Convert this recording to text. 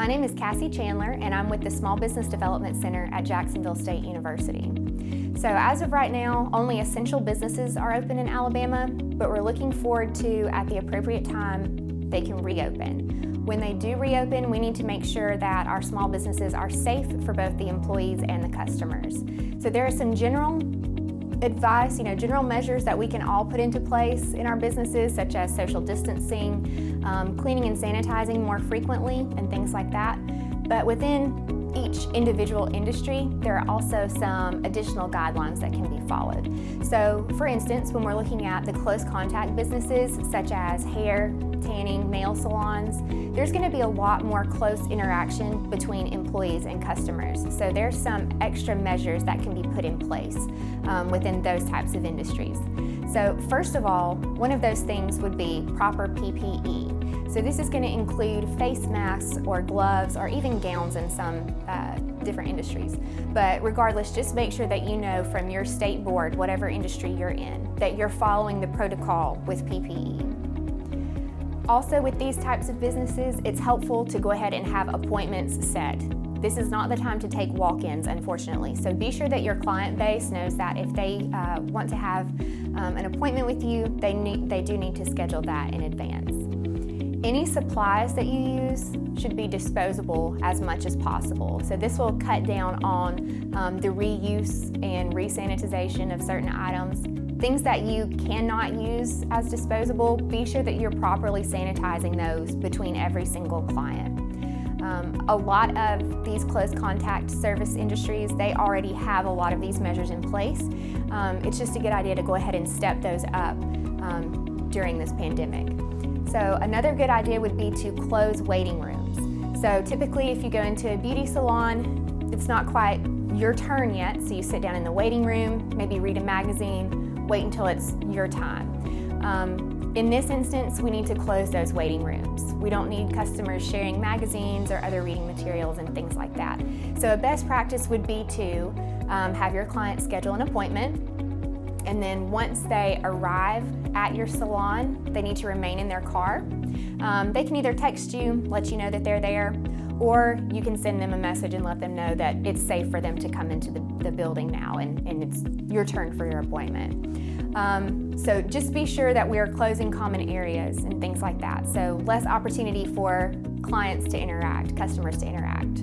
My name is Cassie Chandler, and I'm with the Small Business Development Center at Jacksonville State University. So as of right now, only essential businesses are open in Alabama, but we're looking forward to, at the appropriate time, they can reopen. When they do reopen, we need to make sure that our small businesses are safe for both the employees and the customers. So there are some general advice, general measures that we can all put into place in our businesses, such as social distancing, cleaning and sanitizing more frequently, and things like that. But within each individual industry, there are also some additional guidelines that can be followed. So, for instance, when we're looking at the close contact businesses, such as hair, tanning, nail salons, there's going to be a lot more close interaction between employees and customers. So there's some extra measures that can be put in place within those types of industries. So first of all, one of those things would be proper PPE. So this is going to include face masks or gloves or even gowns in some different industries. But regardless, just make sure that you know from your state board, whatever industry you're in, that you're following the protocol with PPE. Also, with these types of businesses, it's helpful to go ahead and have appointments set. This is not the time to take walk-ins, unfortunately. So be sure that your client base knows that if they want to have an appointment with you, they do need to schedule that in advance. Any supplies that you use should be disposable as much as possible. So this will cut down on the reuse and resanitization of certain items. Things that you cannot use as disposable, be sure that you're properly sanitizing those between every single client. A lot of these close contact service industries, they already have a lot of these measures in place. It's just a good idea to go ahead and step those up during this pandemic. So another good idea would be to close waiting rooms. So typically if you go into a beauty salon, it's not quite your turn yet, so you sit down in the waiting room, maybe read a magazine, wait until it's your time. In this instance, we need to close those waiting rooms. We don't need customers sharing magazines or other reading materials and things like that. So a best practice would be to have your client schedule an appointment, and then once they arrive at your salon, they need to remain in their car. They can either text you, let you know that they're there, or you can send them a message and let them know that it's safe for them to come into the building now and it's your turn for your appointment. So just be sure that we are closing common areas and things like that. So less opportunity for clients to interact, customers to interact.